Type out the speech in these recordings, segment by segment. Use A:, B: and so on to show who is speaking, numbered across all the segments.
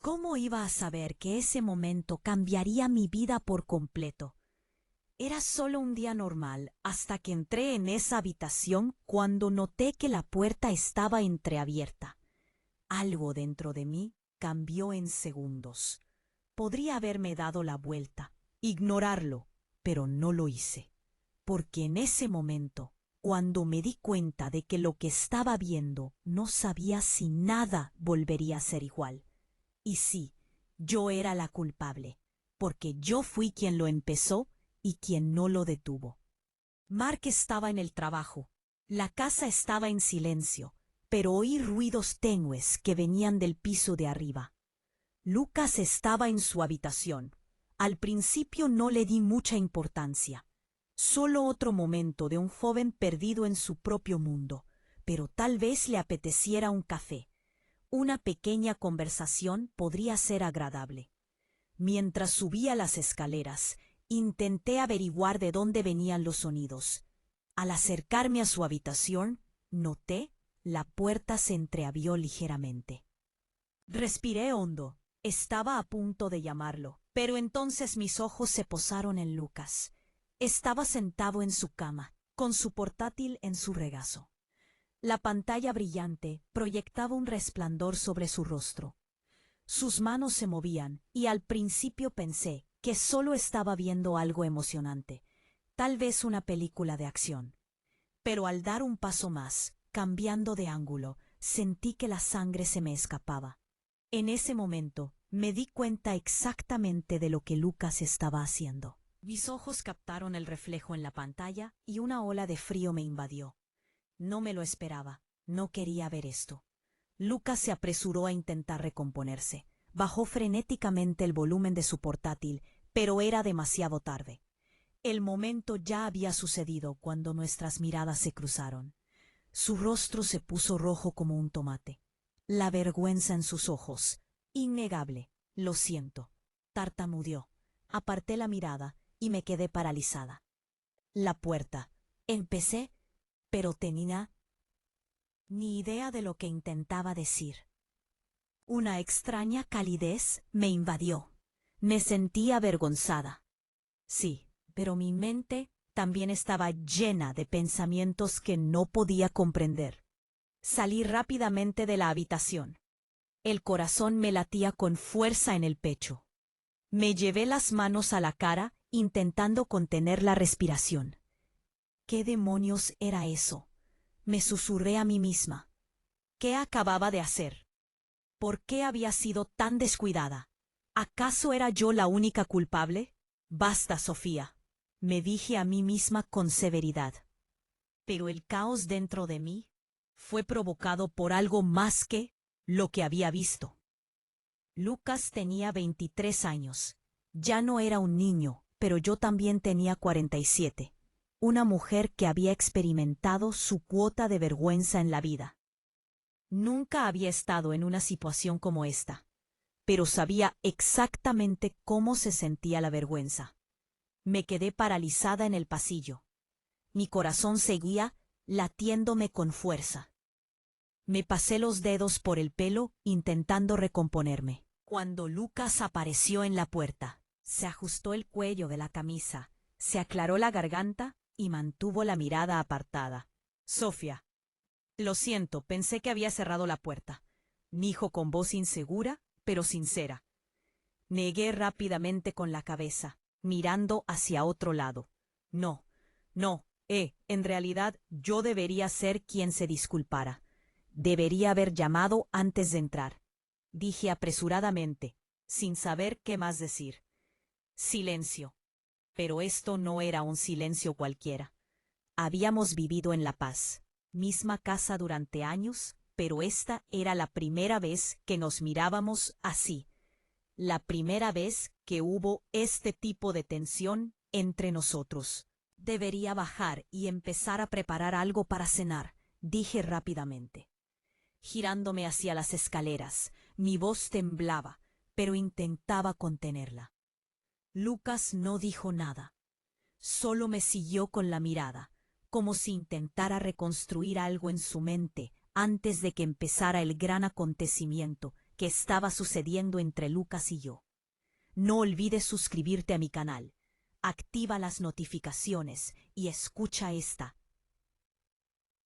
A: ¿Cómo iba a saber que ese momento cambiaría mi vida por completo? Era solo un día normal hasta que entré en esa habitación cuando noté que la puerta estaba entreabierta. Algo dentro de mí cambió en segundos. Podría haberme dado la vuelta, ignorarlo, pero no lo hice. Porque en ese momento, cuando me di cuenta de que lo que estaba viendo no sabía si nada volvería a ser igual. Y sí, yo era la culpable, porque yo fui quien lo empezó y quien no lo detuvo. Mark estaba en el trabajo. La casa estaba en silencio, pero oí ruidos tenues que venían del piso de arriba. Lucas estaba en su habitación. Al principio no le di mucha importancia. Solo otro momento de un joven perdido en su propio mundo, pero tal vez le apeteciera un café. Una pequeña conversación podría ser agradable. Mientras subía las escaleras, intenté averiguar de dónde venían los sonidos. Al acercarme a su habitación, noté la puerta se entreabrió ligeramente. Respiré hondo. Estaba a punto de llamarlo, pero entonces mis ojos se posaron en Lucas. Estaba sentado en su cama, con su portátil en su regazo. La pantalla brillante proyectaba un resplandor sobre su rostro. Sus manos se movían y al principio pensé que solo estaba viendo algo emocionante, tal vez una película de acción. Pero al dar un paso más, cambiando de ángulo, sentí que la sangre se me escapaba. En ese momento me di cuenta exactamente de lo que Lucas estaba haciendo. Mis ojos captaron el reflejo en la pantalla y una ola de frío me invadió. No me lo esperaba, no quería ver esto. Lucas se apresuró a intentar recomponerse. Bajó frenéticamente el volumen de su portátil, pero era demasiado tarde. El momento ya había sucedido cuando nuestras miradas se cruzaron. Su rostro se puso rojo como un tomate. La vergüenza en sus ojos. Innegable. Lo siento. Tartamudeó. Aparté la mirada y me quedé paralizada. La puerta. Empecé, pero tenía ni idea de lo que intentaba decir. Una extraña calidez me invadió. Me sentí avergonzada. Sí, pero mi mente también estaba llena de pensamientos que no podía comprender. Salí rápidamente de la habitación. El corazón me latía con fuerza en el pecho. Me llevé las manos a la cara intentando contener la respiración. ¿Qué demonios era eso? Me susurré a mí misma. ¿Qué acababa de hacer? ¿Por qué había sido tan descuidada? ¿Acaso era yo la única culpable? Basta, Sofía, me dije a mí misma con severidad. Pero el caos dentro de mí fue provocado por algo más que lo que había visto. Lucas tenía 23 años. Ya no era un niño, pero yo también tenía 47. Una mujer que había experimentado su cuota de vergüenza en la vida. Nunca había estado en una situación como esta, pero sabía exactamente cómo se sentía la vergüenza. Me quedé paralizada en el pasillo. Mi corazón seguía latiéndome con fuerza. Me pasé los dedos por el pelo intentando recomponerme. Cuando Lucas apareció en la puerta, se ajustó el cuello de la camisa, se aclaró la garganta y mantuvo la mirada apartada. Sofía. Lo siento, pensé que había cerrado la puerta, dijo con voz insegura, pero sincera. Negué rápidamente con la cabeza, mirando hacia otro lado. No, no, en realidad yo debería ser quien se disculpara. Debería haber llamado antes de entrar. Dije apresuradamente, sin saber qué más decir. Silencio. Pero esto no era un silencio cualquiera. Habíamos vivido en la paz. Misma casa durante años, pero esta era la primera vez que nos mirábamos así. La primera vez que hubo este tipo de tensión entre nosotros. Debería bajar y empezar a preparar algo para cenar, dije rápidamente. Girándome hacia las escaleras, mi voz temblaba, pero intentaba contenerla. Lucas no dijo nada. Solo me siguió con la mirada, como si intentara reconstruir algo en su mente antes de que empezara el gran acontecimiento que estaba sucediendo entre Lucas y yo. No olvides suscribirte a mi canal, activa las notificaciones y escucha esta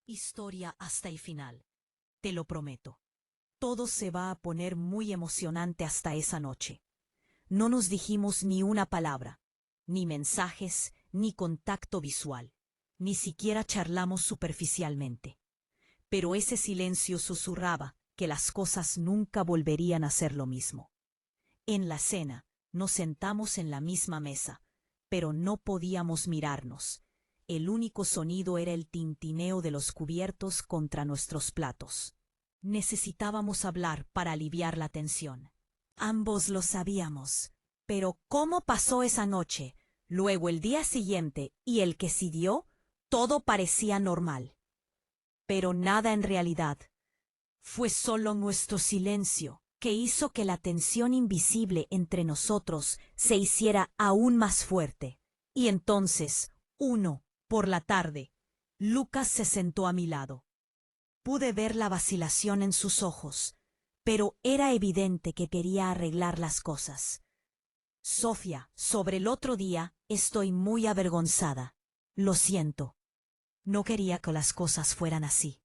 A: historia hasta el final. Te lo prometo. Todo se va a poner muy emocionante hasta esa noche. No nos dijimos ni una palabra, ni mensajes, ni contacto visual. Ni siquiera charlamos superficialmente. Pero ese silencio susurraba que las cosas nunca volverían a ser lo mismo. En la cena, nos sentamos en la misma mesa, pero no podíamos mirarnos. El único sonido era el tintineo de los cubiertos contra nuestros platos. Necesitábamos hablar para aliviar la tensión. Ambos lo sabíamos. Pero ¿cómo pasó esa noche? Luego el día siguiente y el que siguió, todo parecía normal. Pero nada en realidad. Fue solo nuestro silencio que hizo que la tensión invisible entre nosotros se hiciera aún más fuerte. Y entonces, por la tarde, Lucas se sentó a mi lado. Pude ver la vacilación en sus ojos, pero era evidente que quería arreglar las cosas. Sofía, sobre el otro día, estoy muy avergonzada. Lo siento. No quería que las cosas fueran así.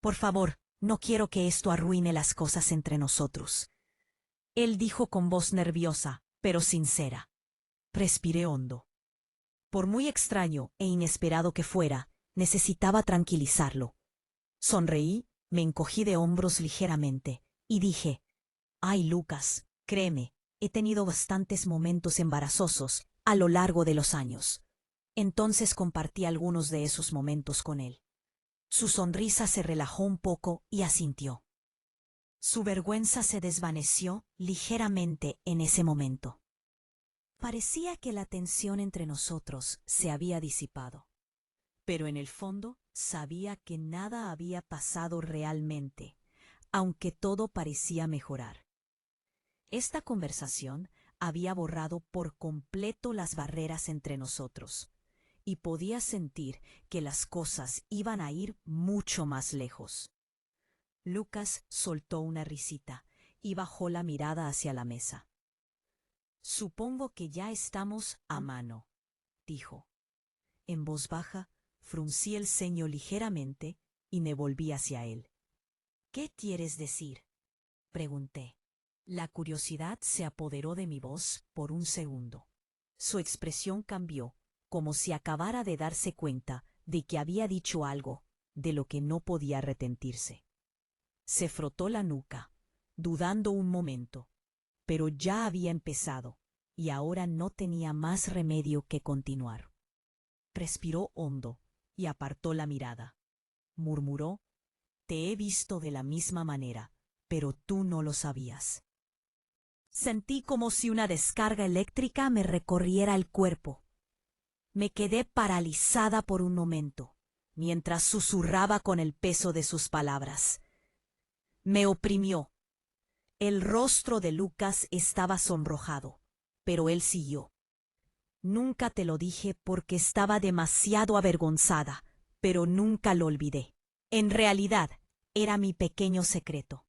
A: Por favor, no quiero que esto arruine las cosas entre nosotros. Él dijo con voz nerviosa, pero sincera. Respiré hondo. Por muy extraño e inesperado que fuera, necesitaba tranquilizarlo. Sonreí, me encogí de hombros ligeramente, y dije, «Ay, Lucas, créeme, he tenido bastantes momentos embarazosos a lo largo de los años». Entonces compartí algunos de esos momentos con él. Su sonrisa se relajó un poco y asintió. Su vergüenza se desvaneció ligeramente en ese momento. Parecía que la tensión entre nosotros se había disipado, pero en el fondo sabía que nada había pasado realmente, aunque todo parecía mejorar. Esta conversación había borrado por completo las barreras entre nosotros, y podía sentir que las cosas iban a ir mucho más lejos. Lucas soltó una risita y bajó la mirada hacia la mesa. «Supongo que ya estamos a mano», dijo. En voz baja, fruncí el ceño ligeramente y me volví hacia él. «¿Qué quieres decir?», pregunté. La curiosidad se apoderó de mi voz por un segundo. Su expresión cambió, como si acabara de darse cuenta de que había dicho algo de lo que no podía arrepentirse. Se frotó la nuca, dudando un momento, pero ya había empezado, y ahora no tenía más remedio que continuar. Respiró hondo y apartó la mirada. Murmuró, «Te he visto de la misma manera, pero tú no lo sabías». Sentí como si una descarga eléctrica me recorriera el cuerpo. Me quedé paralizada por un momento, mientras susurraba con el peso de sus palabras. Me oprimió. El rostro de Lucas estaba sonrojado, pero él siguió. «Nunca te lo dije porque estaba demasiado avergonzada, pero nunca lo olvidé. En realidad, era mi pequeño secreto.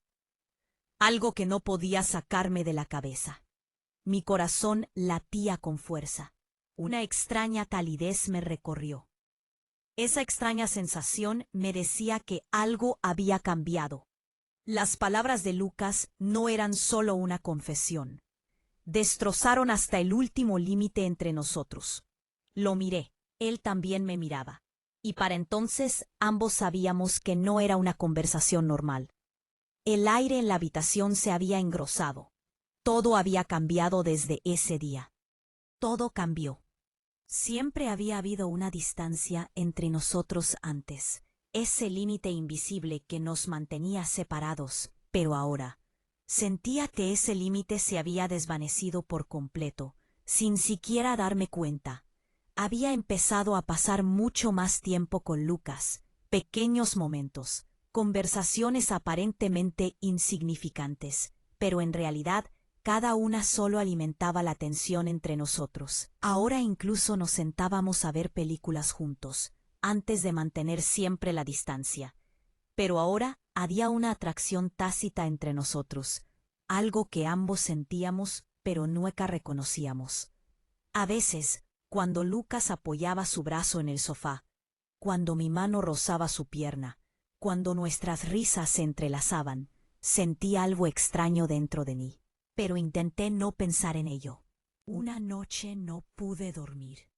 A: Algo que no podía sacarme de la cabeza. Mi corazón latía con fuerza. Una extraña calidez me recorrió. Esa extraña sensación me decía que algo había cambiado. Las palabras de Lucas no eran solo una confesión. Destrozaron hasta el último límite entre nosotros. Lo miré, él también me miraba. Y para entonces ambos sabíamos que no era una conversación normal. El aire en la habitación se había engrosado. Todo había cambiado desde ese día. Todo cambió. Siempre había habido una distancia entre nosotros antes, ese límite invisible que nos mantenía separados, pero ahora sentía que ese límite se había desvanecido por completo, sin siquiera darme cuenta. Había empezado a pasar mucho más tiempo con Lucas, pequeños momentos, conversaciones aparentemente insignificantes, pero en realidad cada una solo alimentaba la tensión entre nosotros. Ahora incluso nos sentábamos a ver películas juntos, antes de mantener siempre la distancia. Pero ahora había una atracción tácita entre nosotros, algo que ambos sentíamos pero nunca reconocíamos. A veces, cuando Lucas apoyaba su brazo en el sofá, cuando mi mano rozaba su pierna, cuando nuestras risas se entrelazaban, sentí algo extraño dentro de mí, pero intenté no pensar en ello. Una noche no pude dormir.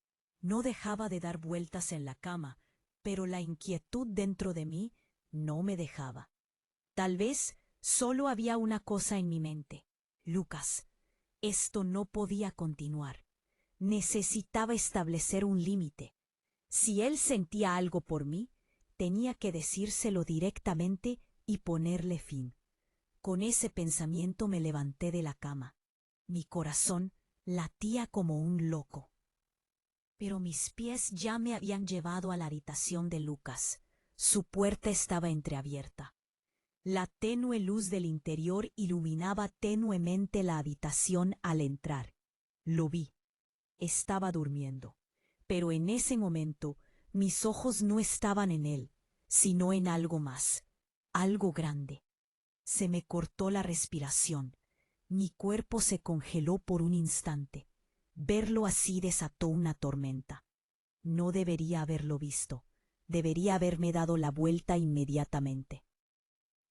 A: No dejaba de dar vueltas en la cama, pero la inquietud dentro de mí no me dejaba. Tal vez solo había una cosa en mi mente. Lucas, esto no podía continuar. Necesitaba establecer un límite. Si él sentía algo por mí, tenía que decírselo directamente y ponerle fin. Con ese pensamiento me levanté de la cama. Mi corazón latía como un loco. Pero mis pies ya me habían llevado a la habitación de Lucas. Su puerta estaba entreabierta. La tenue luz del interior iluminaba tenuemente la habitación al entrar. Lo vi. Estaba durmiendo. Pero en ese momento mis ojos no estaban en él, sino en algo más, algo grande. Se me cortó la respiración. Mi cuerpo se congeló por un instante. Verlo así desató una tormenta. No debería haberlo visto. Debería haberme dado la vuelta inmediatamente.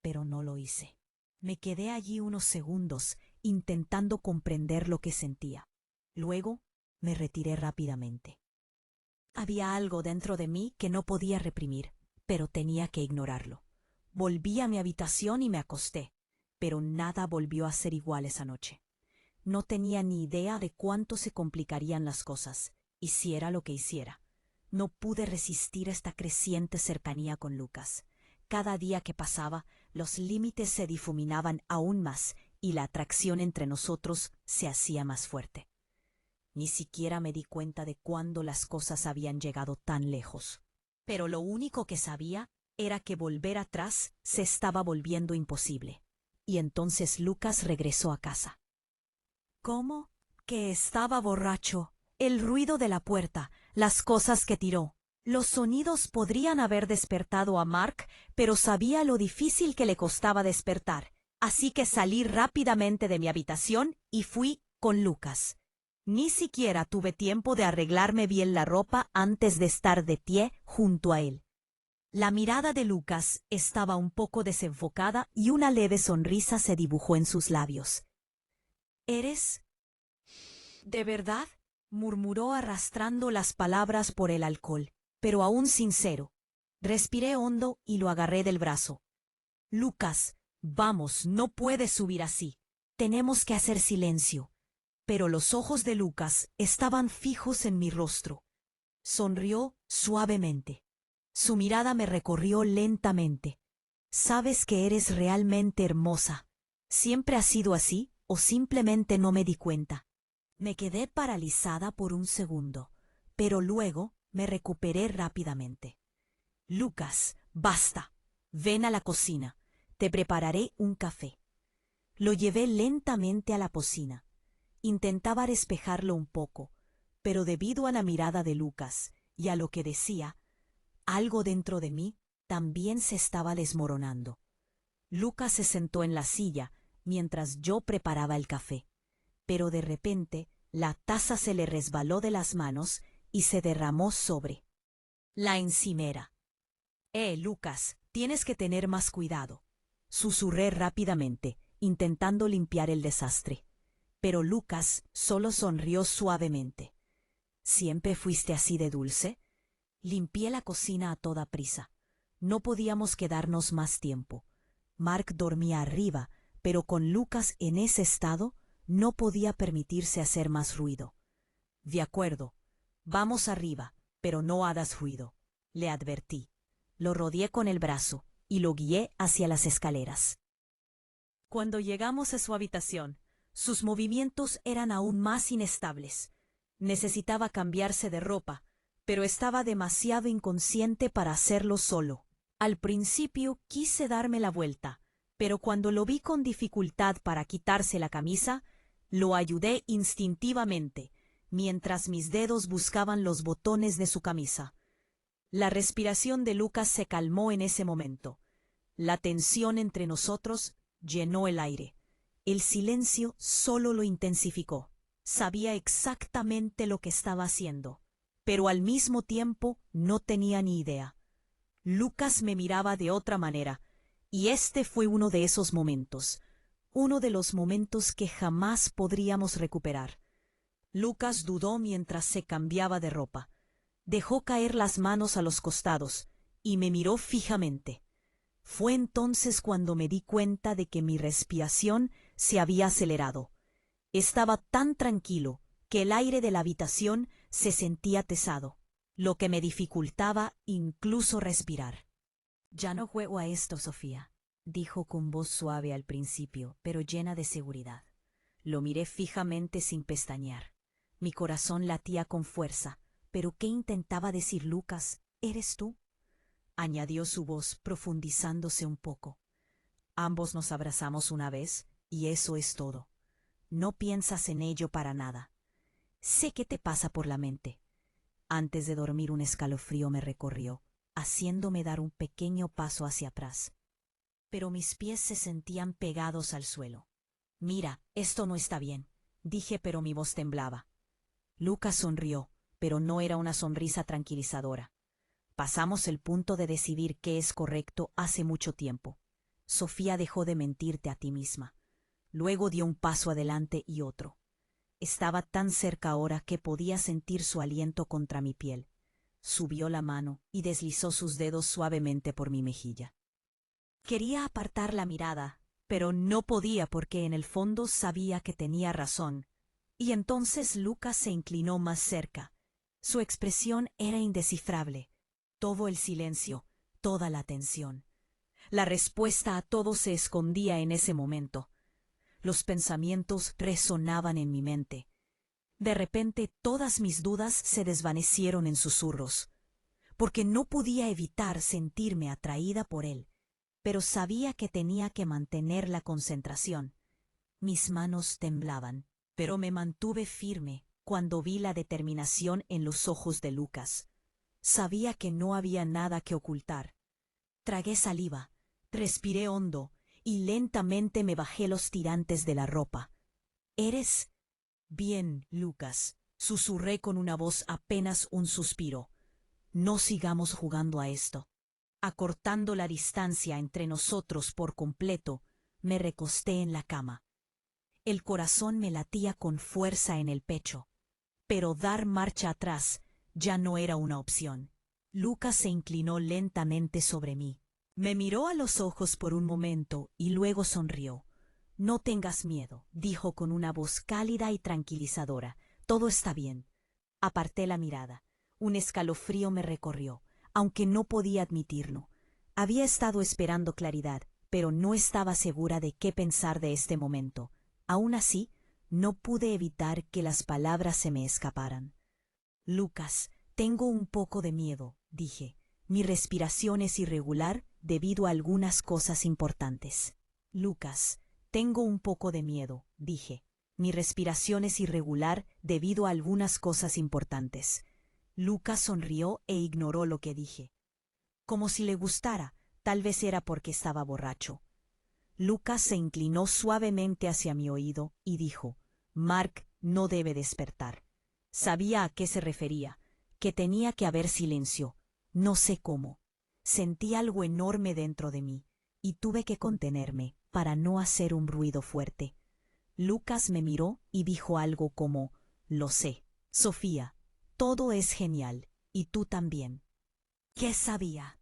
A: Pero no lo hice. Me quedé allí unos segundos, intentando comprender lo que sentía. Luego me retiré rápidamente. Había algo dentro de mí que no podía reprimir, pero tenía que ignorarlo. Volví a mi habitación y me acosté, pero nada volvió a ser igual esa noche. No tenía ni idea de cuánto se complicarían las cosas, hiciera lo que hiciera. No pude resistir esta creciente cercanía con Lucas. Cada día que pasaba, los límites se difuminaban aún más y la atracción entre nosotros se hacía más fuerte. Ni siquiera me di cuenta de cuándo las cosas habían llegado tan lejos. Pero lo único que sabía era que volver atrás se estaba volviendo imposible. Y entonces Lucas regresó a casa. ¿Cómo? Que estaba borracho. El ruido de la puerta, las cosas que tiró. Los sonidos podrían haber despertado a Mark, pero sabía lo difícil que le costaba despertar. Así que salí rápidamente de mi habitación y fui con Lucas. Ni siquiera tuve tiempo de arreglarme bien la ropa antes de estar de pie junto a él. La mirada de Lucas estaba un poco desenfocada y una leve sonrisa se dibujó en sus labios. ¿Eres? ¿De verdad? Murmuró arrastrando las palabras por el alcohol, pero aún sincero. Respiré hondo y lo agarré del brazo. Lucas, vamos, no puedes subir así. Tenemos que hacer silencio. Pero los ojos de Lucas estaban fijos en mi rostro. Sonrió suavemente. Su mirada me recorrió lentamente. Sabes que eres realmente hermosa. ¿Siempre ha sido así o simplemente no me di cuenta? Me quedé paralizada por un segundo, pero luego me recuperé rápidamente. Lucas, basta. Ven a la cocina. Te prepararé un café. Lo llevé lentamente a la cocina. Intentaba despejarlo un poco, pero debido a la mirada de Lucas y a lo que decía, algo dentro de mí también se estaba desmoronando. Lucas se sentó en la silla mientras yo preparaba el café, pero de repente la taza se le resbaló de las manos y se derramó sobre la encimera. Lucas, tienes que tener más cuidado, susurré rápidamente, intentando limpiar el desastre. Pero Lucas solo sonrió suavemente. ¿Siempre fuiste así de dulce? Limpié la cocina a toda prisa. No podíamos quedarnos más tiempo. Mark dormía arriba, pero con Lucas en ese estado no podía permitirse hacer más ruido. De acuerdo, vamos arriba, pero no hagas ruido, le advertí. Lo rodeé con el brazo y lo guié hacia las escaleras. Cuando llegamos a su habitación, sus movimientos eran aún más inestables. Necesitaba cambiarse de ropa, pero estaba demasiado inconsciente para hacerlo solo. Al principio quise darme la vuelta, pero cuando lo vi con dificultad para quitarse la camisa, lo ayudé instintivamente, mientras mis dedos buscaban los botones de su camisa. La respiración de Lucas se calmó en ese momento. La tensión entre nosotros llenó el aire. El silencio solo lo intensificó. Sabía exactamente lo que estaba haciendo, pero al mismo tiempo no tenía ni idea. Lucas me miraba de otra manera, y este fue uno de esos momentos, uno de los momentos que jamás podríamos recuperar. Lucas dudó mientras se cambiaba de ropa. Dejó caer las manos a los costados y me miró fijamente. Fue entonces cuando me di cuenta de que mi respiración se había acelerado. Estaba tan tranquilo que el aire de la habitación se sentía pesado, lo que me dificultaba incluso respirar. «Ya no juego a esto, Sofía», dijo con voz suave al principio, pero llena de seguridad. Lo miré fijamente sin pestañear. Mi corazón latía con fuerza. «¿Pero qué intentaba decir Lucas? ¿Eres tú?», añadió su voz, profundizándose un poco. «Ambos nos abrazamos una vez, y eso es todo. No piensas en ello para nada. Sé qué te pasa por la mente». Antes de dormir un escalofrío me recorrió, haciéndome dar un pequeño paso hacia atrás. Pero mis pies se sentían pegados al suelo. «Mira, esto no está bien», dije, pero mi voz temblaba. Lucas sonrió, pero no era una sonrisa tranquilizadora. «Pasamos el punto de decidir qué es correcto hace mucho tiempo. Sofía dejó de mentirte a ti misma». Luego dio un paso adelante y otro. Estaba tan cerca ahora que podía sentir su aliento contra mi piel. Subió la mano y deslizó sus dedos suavemente por mi mejilla. Quería apartar la mirada, pero no podía porque en el fondo sabía que tenía razón. Y entonces Lucas se inclinó más cerca. Su expresión era indescifrable. Todo el silencio, toda la tensión. La respuesta a todo se escondía en ese momento. Los pensamientos resonaban en mi mente. De repente todas mis dudas se desvanecieron en susurros, porque no podía evitar sentirme atraída por él, pero sabía que tenía que mantener la concentración. Mis manos temblaban, pero me mantuve firme cuando vi la determinación en los ojos de Lucas. Sabía que no había nada que ocultar. Tragué saliva, respiré hondo, y lentamente me bajé los tirantes de la ropa. «¿Eres...?» «Bien, Lucas», susurré con una voz apenas un suspiro. «No sigamos jugando a esto». Acortando la distancia entre nosotros por completo, me recosté en la cama. El corazón me latía con fuerza en el pecho, pero dar marcha atrás ya no era una opción. Lucas se inclinó lentamente sobre mí. Me miró a los ojos por un momento y luego sonrió. «No tengas miedo», dijo con una voz cálida y tranquilizadora. «Todo está bien». Aparté la mirada. Un escalofrío me recorrió, aunque no podía admitirlo. Había estado esperando claridad, pero no estaba segura de qué pensar de este momento. Aún así, no pude evitar que las palabras se me escaparan. «Lucas, tengo un poco de miedo», dije. «Mi respiración es irregular debido a algunas cosas importantes». «Lucas, tengo un poco de miedo», dije. «Mi respiración es irregular debido a algunas cosas importantes». Lucas sonrió e ignoró lo que dije. Como si le gustara, tal vez era porque estaba borracho. Lucas se inclinó suavemente hacia mi oído y dijo: «Mark no debe despertar». Sabía a qué se refería, que tenía que haber silencio. No sé cómo. Sentí algo enorme dentro de mí, y tuve que contenerme para no hacer un ruido fuerte. Lucas me miró y dijo algo como: «Lo sé, Sofía, todo es genial, y tú también». ¿Qué sabía?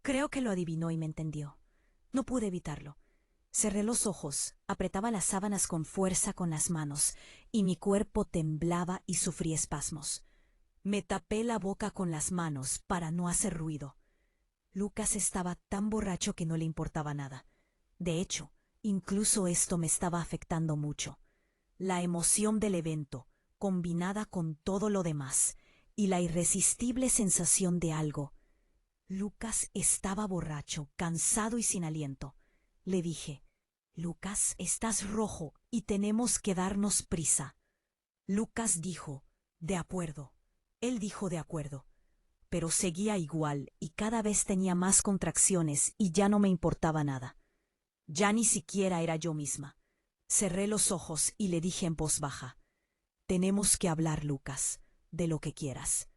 A: Creo que lo adivinó y me entendió. No pude evitarlo. Cerré los ojos, apretaba las sábanas con fuerza con las manos, y mi cuerpo temblaba y sufrí espasmos. Me tapé la boca con las manos para no hacer ruido. Lucas estaba tan borracho que no le importaba nada. De hecho, incluso esto me estaba afectando mucho. La emoción del evento, combinada con todo lo demás, y la irresistible sensación de algo. Lucas estaba borracho, cansado y sin aliento. Le dije: «Lucas, estás rojo y tenemos que darnos prisa». Lucas dijo: «De acuerdo». Él dijo: «De acuerdo». pero seguía igual y cada vez tenía más contracciones y ya no me importaba nada. Ya ni siquiera era yo misma. Cerré los ojos y le dije en voz baja: «Tenemos que hablar, Lucas, de lo que quieras».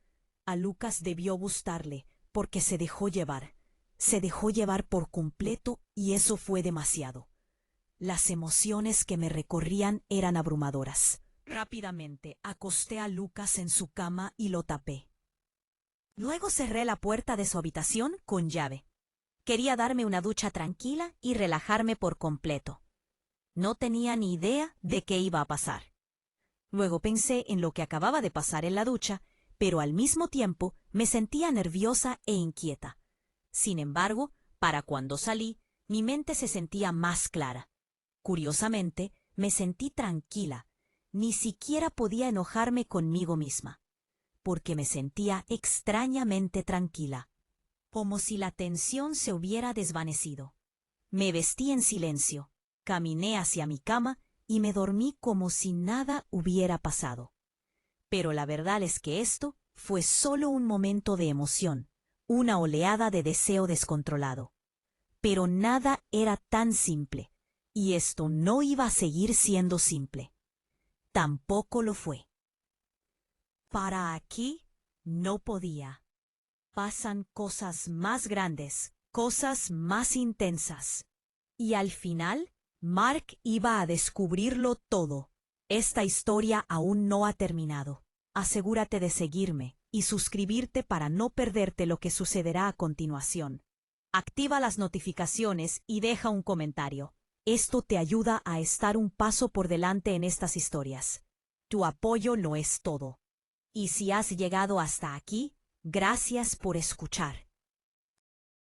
A: A Lucas debió gustarle porque se dejó llevar. Se dejó llevar por completo y eso fue demasiado. Las emociones que me recorrían eran abrumadoras. Rápidamente acosté a Lucas en su cama y lo tapé. Luego cerré la puerta de su habitación con llave. Quería darme una ducha tranquila y relajarme por completo. No tenía ni idea de qué iba a pasar. Luego pensé en lo que acababa de pasar en la ducha, pero al mismo tiempo me sentía nerviosa e inquieta. Sin embargo, para cuando salí, mi mente se sentía más clara. Curiosamente, me sentí tranquila. Ni siquiera podía enojarme conmigo misma, porque me sentía extrañamente tranquila, como si la tensión se hubiera desvanecido. Me vestí en silencio, caminé hacia mi cama y me dormí como si nada hubiera pasado. Pero la verdad es que esto fue solo un momento de emoción, una oleada de deseo descontrolado. Pero nada era tan simple, y esto no iba a seguir siendo simple. Tampoco lo fue. Para aquí no podía. Pasan cosas más grandes, cosas más intensas. Y al final, Mark iba a descubrirlo todo. Esta historia aún no ha terminado. Asegúrate de seguirme y suscribirte para no perderte lo que sucederá a continuación. Activa las notificaciones y deja un comentario. Esto te ayuda a estar un paso por delante en estas historias. Tu apoyo lo es todo. Y si has llegado hasta aquí, gracias por escuchar.